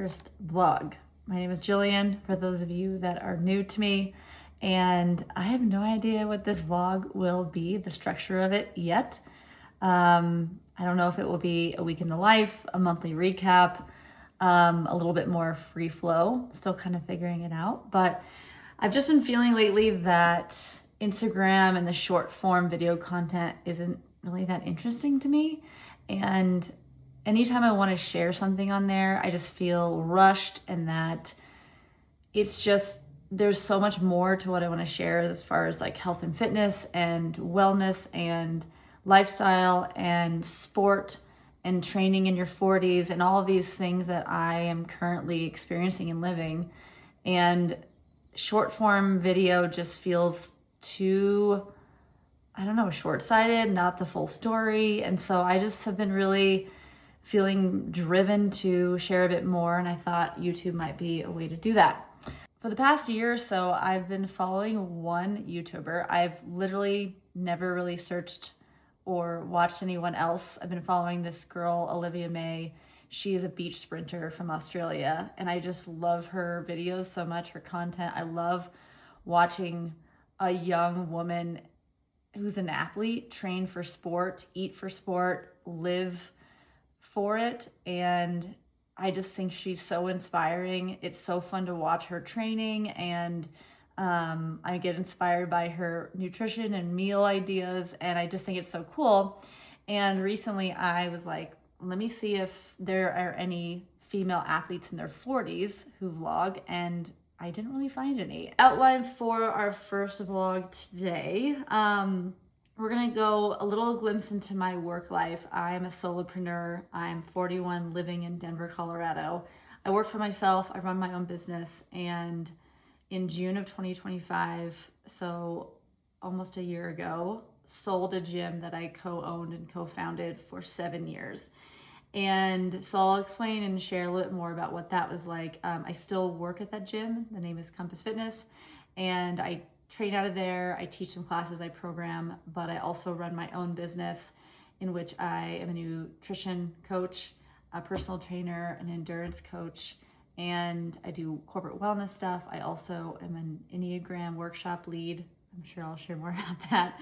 first vlog. My name is Jillian, for those of you that are new to me, and I have no idea what this vlog will be, the structure of it yet. I don't know if it will be a week in the life, a monthly recap, a little bit more free flow, still kind of figuring it out. But I've just been feeling lately that Instagram and the short form video content isn't really that interesting to me. And anytime I want to share something on there, I just feel rushed, and that it's just, there's so much more to what I want to share as far as like health and fitness and wellness and lifestyle and sport and training in your 40s and all of these things that I am currently experiencing and living. And short form video just feels too, I don't know, short-sighted, not the full story. And so I just have been really feeling driven to share a bit more, and I thought YouTube might be a way to do that. For the past year or so, I've been following one YouTuber. I've literally never really searched or watched anyone else. I've been following this girl, Olivia May. She is a beach sprinter from Australia, and I just love her videos so much, her content. I love watching a young woman who's an athlete train for sport, eat for sport, live for it. And I just think she's so inspiring. It's so fun to watch her training, and I get inspired by her nutrition and meal ideas, and I just think it's so cool. And recently I was like, let me see if there are any female athletes in their 40s who vlog, and I didn't really find any. Outline for our first vlog today. We're gonna go a little glimpse into my work life. I'm a solopreneur. I'm 41, living in Denver, Colorado. I work for myself. I run my own business, and in June of 2025, so almost a year ago, sold a gym that I co-owned and co-founded for 7 years. And so I'll explain and share a little bit more about what that was like. I still work at that gym. The name is Compass Fitness, and I train out of there. I teach some classes, I program, but I also run my own business in which I am a nutrition coach, a personal trainer, an endurance coach, and I do corporate wellness stuff. I also am an Enneagram workshop lead. I'm sure I'll share more about that.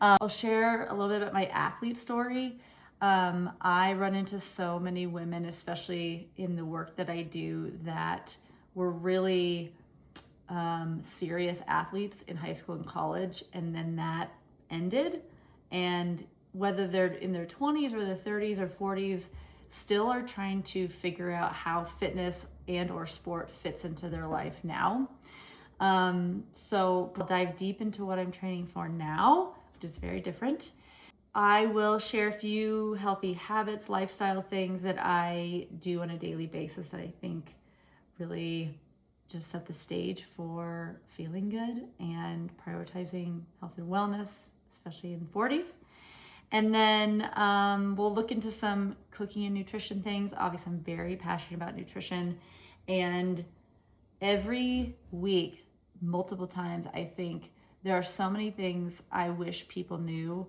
I'll share a little bit about my athlete story. I run into so many women, especially in the work that I do, that were really serious athletes in high school and college, and then that ended. And whether they're in their 20s or their 30s or 40s, still are trying to figure out how fitness and or sport fits into their life now. So I'll dive deep into what I'm training for now, which is very different. I will share a few healthy habits, lifestyle things that I do on a daily basis that I think really just set the stage for feeling good and prioritizing health and wellness, especially in the 40s. And then we'll look into some cooking and nutrition things. Obviously, I'm very passionate about nutrition, and every week, multiple times, I think there are so many things I wish people knew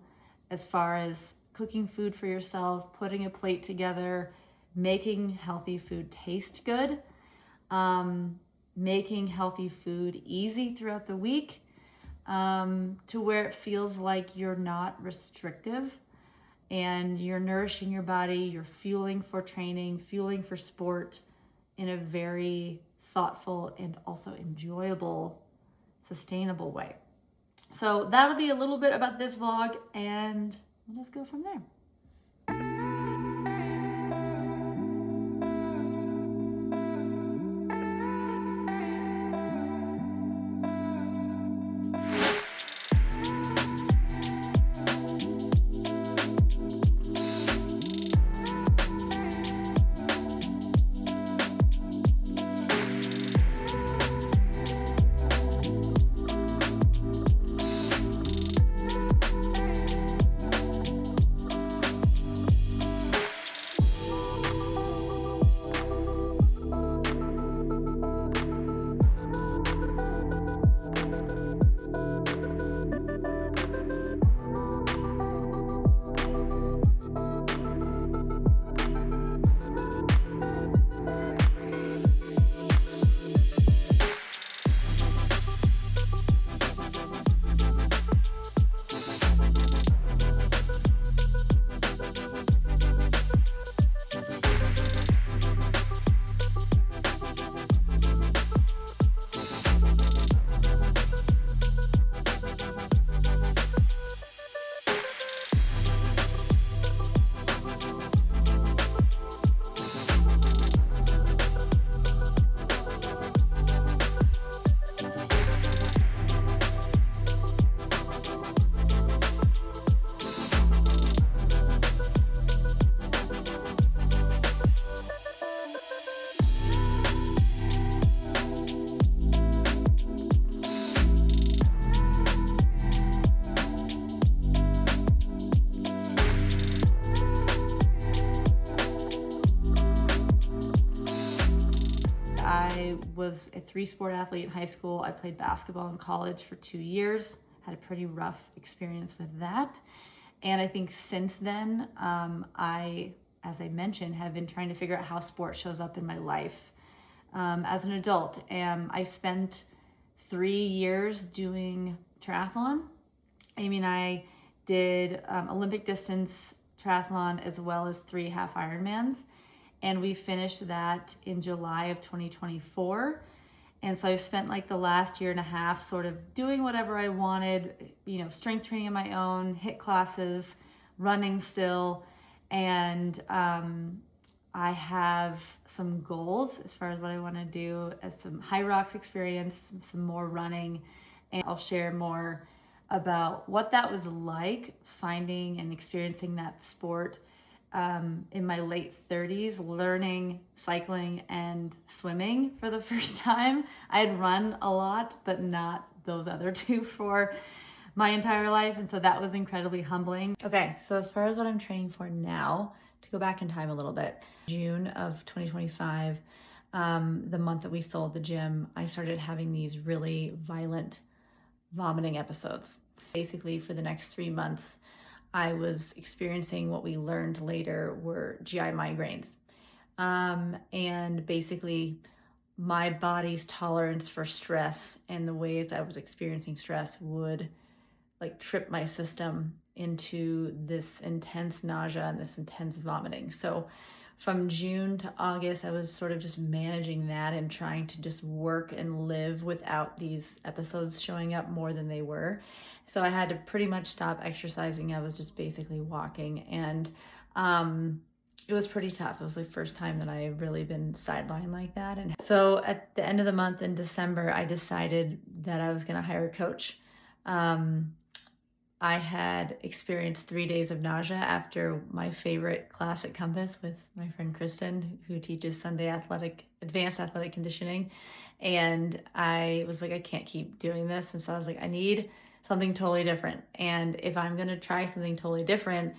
as far as cooking food for yourself, putting a plate together, making healthy food taste good, making healthy food easy throughout the week, to where it feels like you're not restrictive and you're nourishing your body, you're fueling for training, fueling for sport in a very thoughtful and also enjoyable, sustainable way. So that'll be a little bit about this vlog, and let's go from there. I was a 3-sport athlete in high school. I played basketball in college for 2 years, had a pretty rough experience with that. And I think since then, as I mentioned, have been trying to figure out how sport shows up in my life as an adult. And I spent 3 years doing triathlon. Amy and I did Olympic distance triathlon as well as 3 half Ironmans. And we finished that in July of 2024. And so I spent like the last year and a half sort of doing whatever I wanted, strength training on my own, HIIT classes, running still. And I have some goals as far as what I want to do as some high rocks experience, some more running. And I'll share more about what that was like finding and experiencing that sport in my late 30s, learning cycling and swimming for the first time. I had run a lot, but not those other two for my entire life. And so that was incredibly humbling. Okay, so as far as what I'm training for now, to go back in time a little bit, June of 2025, the month that we sold the gym, I started having these really violent vomiting episodes. Basically, for the next 3 months, I was experiencing what we learned later were GI migraines. And basically, my body's tolerance for stress and the ways I was experiencing stress would like trip my system into this intense nausea and this intense vomiting. So from June to August, I was sort of just managing that and trying to just work and live without these episodes showing up more than they were. So I had to pretty much stop exercising. I was just basically walking, and it was pretty tough. It was the first time that I had really been sidelined like that. And so at the end of the month in December, I decided that I was going to hire a coach. I had experienced 3 days of nausea after my favorite class at Compass with my friend Kristen, who teaches Sunday advanced athletic conditioning. And I was like, I can't keep doing this. And so I was like, I need something totally different. And if I'm going to try something totally different,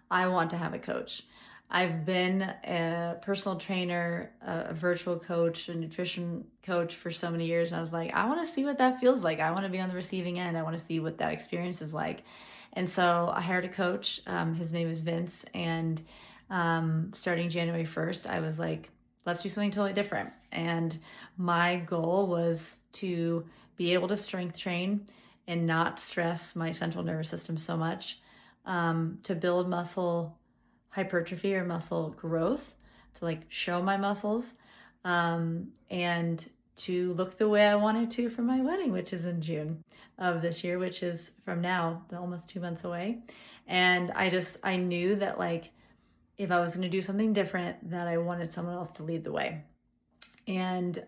I want to have a coach. I've been a personal trainer, a virtual coach, a nutrition coach for so many years. And I was like, I want to see what that feels like. I want to be on the receiving end. I want to see what that experience is like. And so I hired a coach. His name is Vince. And starting January 1st, I was like, let's do something totally different. And my goal was to be able to strength train and not stress my central nervous system so much, to build muscle hypertrophy or muscle growth, to like show my muscles, and to look the way I wanted to for my wedding, which is in June of this year, which is from now almost 2 months away. And I knew that like if I was going to do something different, that I wanted someone else to lead the way. And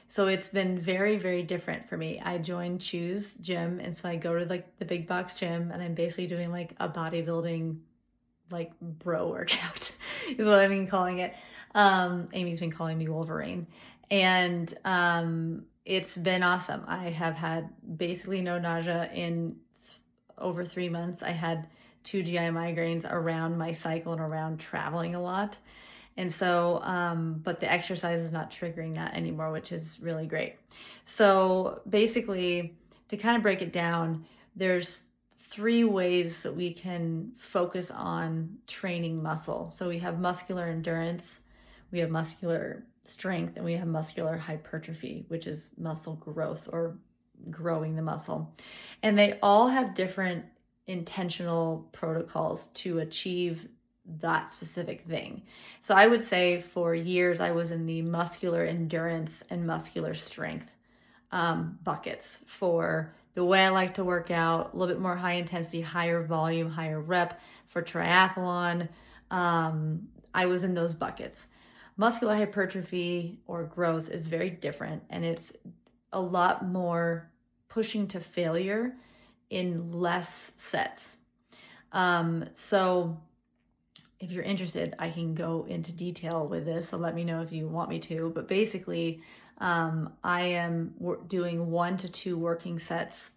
so it's been very, very different for me. I joined Choose Gym, and so I go to like the big box gym, and I'm basically doing like a bodybuilding like bro workout is what I've been calling it. Amy's been calling me Wolverine. And it's been awesome. I have had basically no nausea in over 3 months. I had 2 GI migraines around my cycle and around traveling a lot. And so, but the exercise is not triggering that anymore, which is really great. So basically, to kind of break it down, there's 3 ways that we can focus on training muscle. So we have muscular endurance, we have muscular strength, and we have muscular hypertrophy, which is muscle growth or growing the muscle. And they all have different intentional protocols to achieve that specific thing. So I would say for years, I was in the muscular endurance and muscular strength buckets for the way I like to work out, a little bit more high intensity, higher volume, higher rep for triathlon. I was in those buckets. Muscular hypertrophy or growth is very different, and it's a lot more pushing to failure in less sets. So if you're interested, I can go into detail with this, so let me know if you want me to. But basically, I am doing 1 to 2 working sets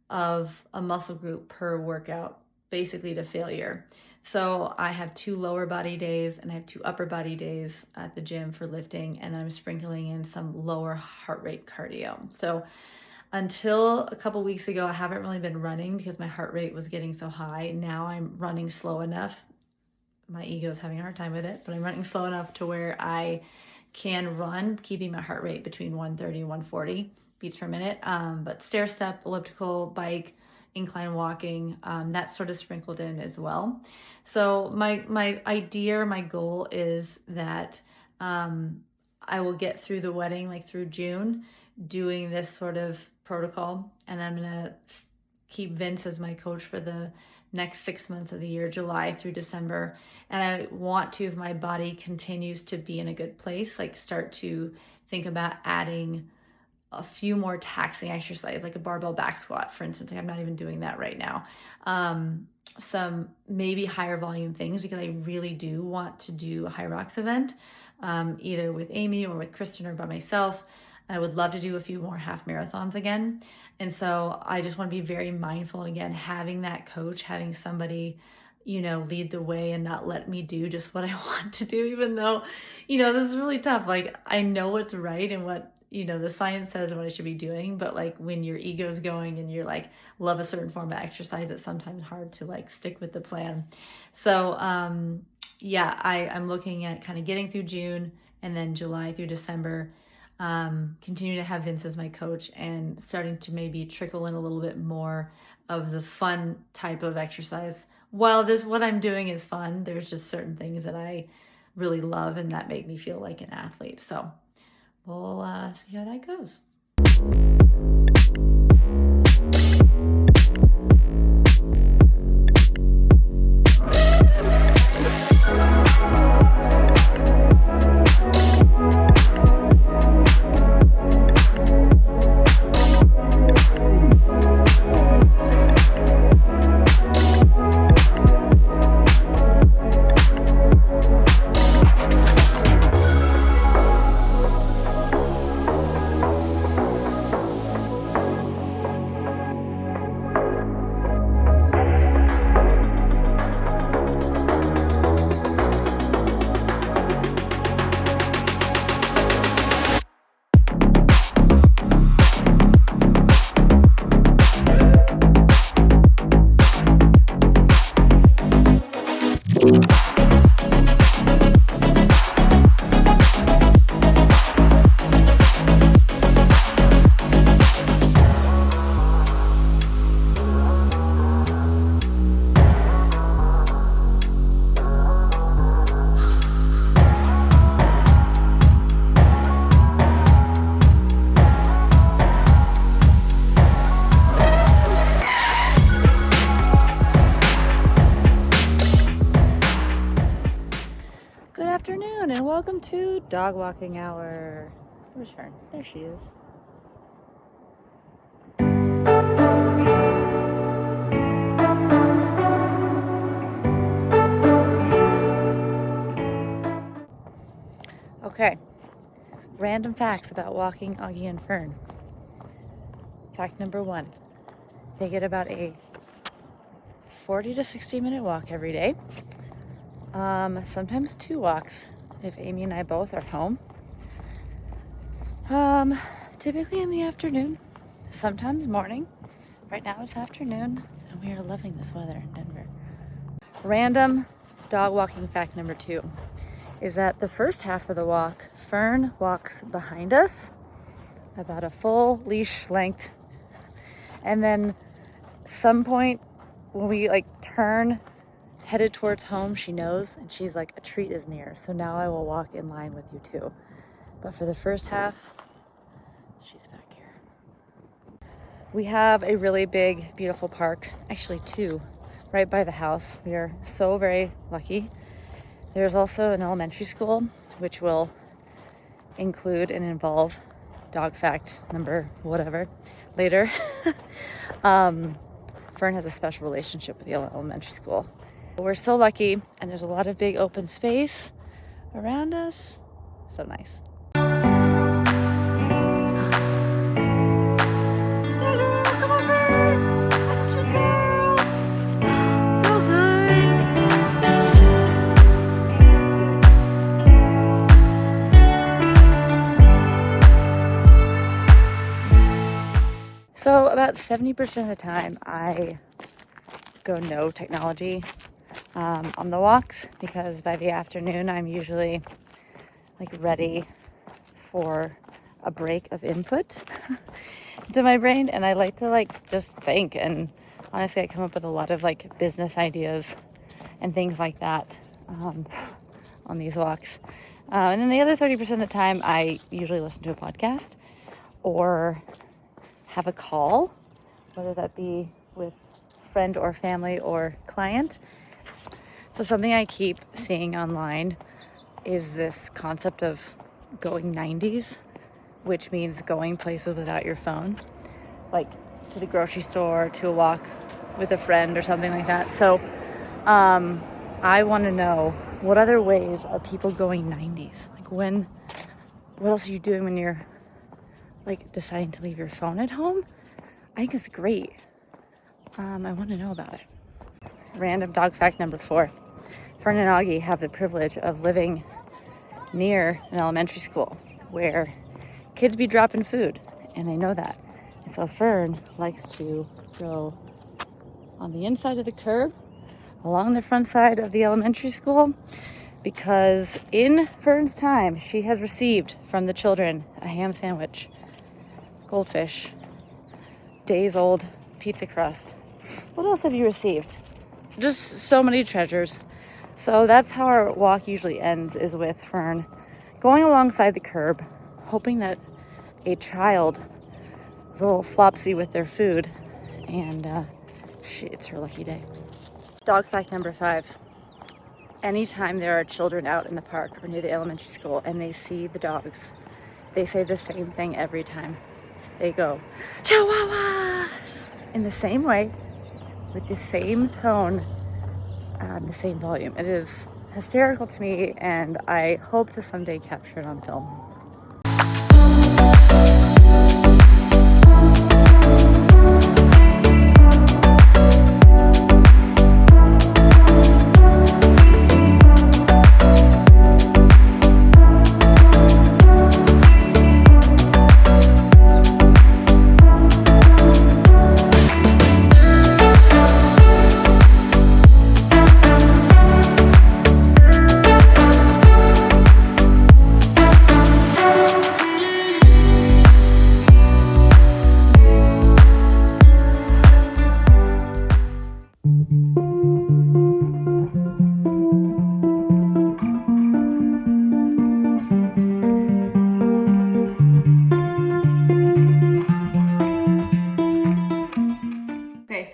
of a muscle group per workout, basically to failure. So I have 2 lower body days and I have 2 upper body days at the gym for lifting, and then I'm sprinkling in some lower heart rate cardio. So until a couple weeks ago, I haven't really been running because my heart rate was getting so high. Now I'm running slow enough. My ego's having a hard time with it, but I'm running slow enough to where I can run, keeping my heart rate between 130 and 140 beats per minute. But stair step, elliptical, bike, incline walking, that's sort of sprinkled in as well. So my idea, my goal is that I will get through the wedding, like through June, doing this sort of protocol, and I'm gonna keep Vince as my coach for the next 6 months of the year, July through December. And I want to, if my body continues to be in a good place, like start to think about adding a few more taxing exercise, like a barbell back squat, for instance. I'm not even doing that right now. Some maybe higher volume things, because I really do want to do a high rocks event, either with Amy or with Kristen or by myself. I would love to do a few more half marathons again. And so I just want to be very mindful. And again, having that coach, having somebody, lead the way and not let me do just what I want to do, even though, this is really tough. Like, I know what's right and what, the science says and what I should be doing. But like when your ego's going and you're like, love a certain form of exercise, it's sometimes hard to like stick with the plan. So, I'm looking at kind of getting through June and then July through December, continue to have Vince as my coach and starting to maybe trickle in a little bit more of the fun type of exercise. While what I'm doing is fun, there's just certain things that I really love and that make me feel like an athlete. So we'll see how that goes. Good afternoon and welcome to dog walking hour. Where's Fern? There she is. Okay, random facts about walking Augie and Fern. Fact number 1, they get about a 40 to 60 minute walk every day. Sometimes 2 walks if Amy and I both are home. Typically in the afternoon, sometimes morning. Right now it's afternoon and we are loving this weather in Denver. Random dog walking fact number 2 is that the first half of the walk, Fern walks behind us about a full leash length, and then some point when we like turn headed towards home, she knows and she's like, a treat is near, so now I will walk in line with you too. But for the first half, she's back here. We have a really big, beautiful park, actually 2, right by the house. We are so very lucky. There's also an elementary school, which will include and involve dog fact number whatever later. Fern has a special relationship with the elementary school. We're so lucky, and there's a lot of big open space around us. So nice. Come on, Fern. That's your girl. So good. So about 70% of the time I go no technology on the walks, because by the afternoon I'm usually like ready for a break of input to my brain, and I like to like just think, and honestly I come up with a lot of like business ideas and things like that on these walks. And then the other 30% of the time I usually listen to a podcast or have a call, whether that be with friend or family or client. So something I keep seeing online is this concept of going 90s, which means going places without your phone, like to the grocery store, to a walk with a friend or something like that. So I want to know, what other ways are people going 90s? Like what else are you doing when you're like deciding to leave your phone at home? I think it's great. I want to know about it. Random dog fact number 4. Fern and Augie have the privilege of living near an elementary school where kids be dropping food, and they know that. And so Fern likes to go on the inside of the curb along the front side of the elementary school, because in Fern's time she has received from the children a ham sandwich, goldfish, days old pizza crust. What else have you received? Just so many treasures. So that's how our walk usually ends, is with Fern going alongside the curb, hoping that a child is a little flopsy with their food, and it's her lucky day. Dog fact number 5. Anytime there are children out in the park or near the elementary school and they see the dogs, they say the same thing every time. They go, "Chihuahuas!" in the same way, with the same tone, the same volume. It is hysterical to me, and I hope to someday capture it on film.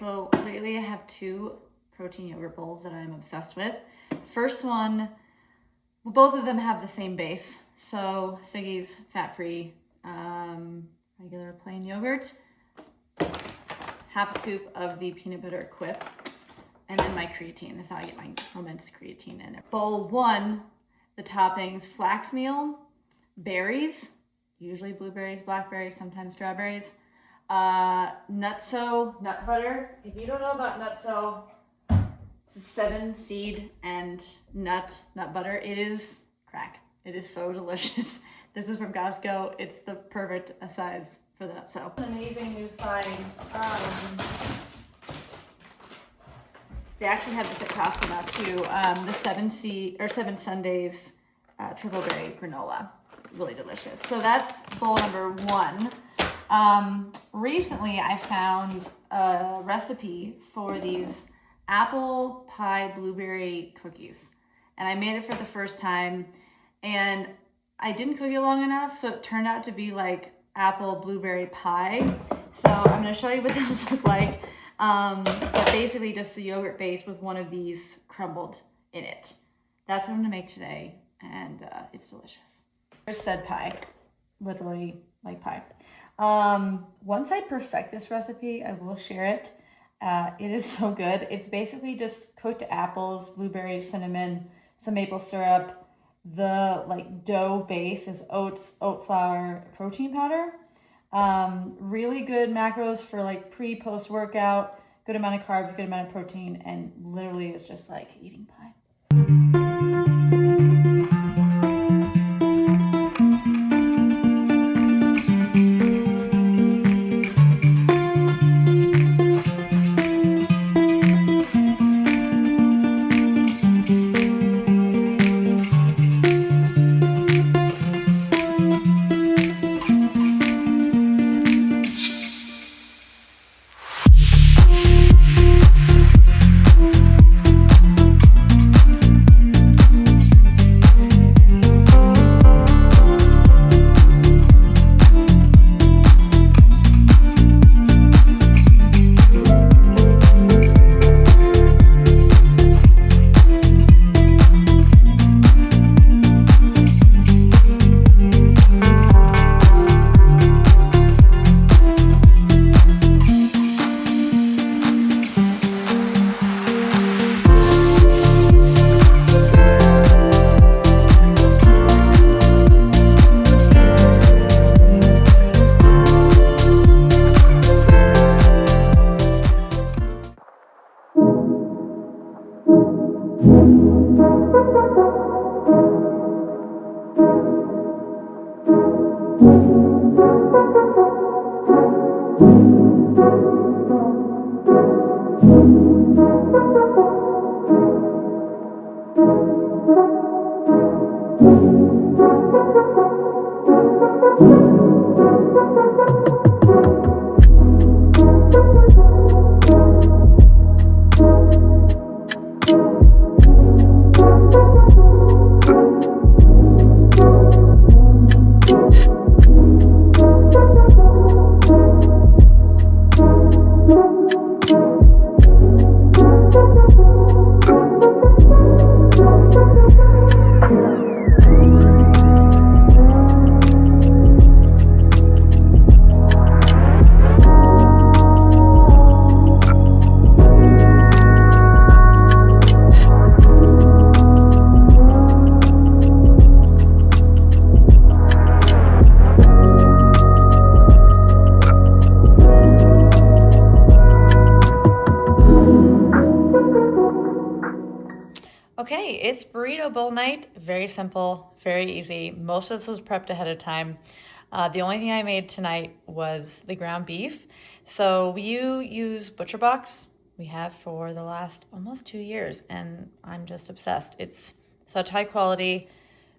So lately I have 2 protein yogurt bowls that I'm obsessed with. First one, well, both of them have the same base. So Siggy's fat-free regular plain yogurt, half scoop of the peanut butter Quip, and then my creatine. That's how I get my momentous creatine in it. Bowl 1, the toppings: flax meal, berries, usually blueberries, blackberries, sometimes strawberries, nutso, nut butter. If you don't know about nutso, it's a 7-seed and nut butter. It is crack. It is so delicious. This is from Costco. It's the perfect size for the nutso. An amazing new find. They actually have this at Costco now too. The 7 Sundays triple berry granola. Really delicious. So that's bowl number 1. Recently I found a recipe for these apple pie blueberry cookies, and I made it for the first time, and I didn't cook it long enough, so it turned out to be like apple blueberry pie. So I'm going to show you what those look like. But basically just the yogurt base with one of these crumbled in it. That's what I'm going to make today, and it's delicious. Here's said pie, literally like pie. Once I perfect this recipe, I will share it. It is so good. It's basically just cooked apples, blueberries, cinnamon, some maple syrup. The like dough base is oats, oat flour, protein powder. Really good macros for like pre-post workout, good amount of carbs, good amount of protein, and literally it's just like eating pie. Okay, it's burrito bowl night. Very simple, very easy. Most of this was prepped ahead of time. The only thing I made tonight was the ground beef. So you use ButcherBox. We have for the last almost 2 years, and I'm just obsessed. It's such high quality,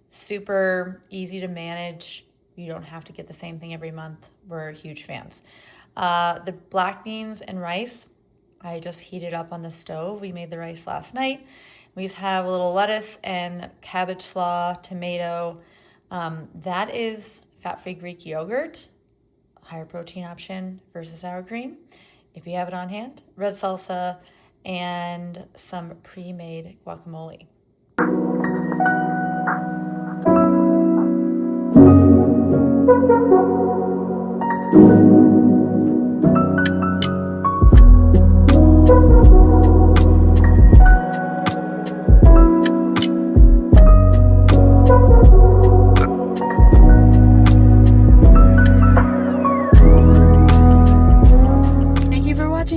super easy to manage. You don't have to get the same thing every month. We're huge fans. The black beans and rice, I just heated up on the stove. We made the rice last night. We just have a little lettuce and cabbage slaw, tomato. That is fat-free Greek yogurt, higher protein option versus sour cream. If you have it on hand, red salsa, and some pre-made guacamole.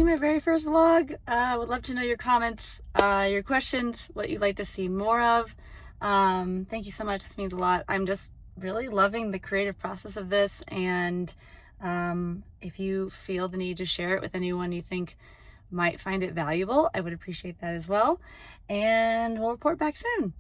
My very first vlog. Would love to know your comments, your questions, what you'd like to see more of. Thank you so much. This means a lot. I'm just really loving the creative process of this, and if you feel the need to share it with anyone you think might find it valuable, I would appreciate that as well. And we'll report back soon.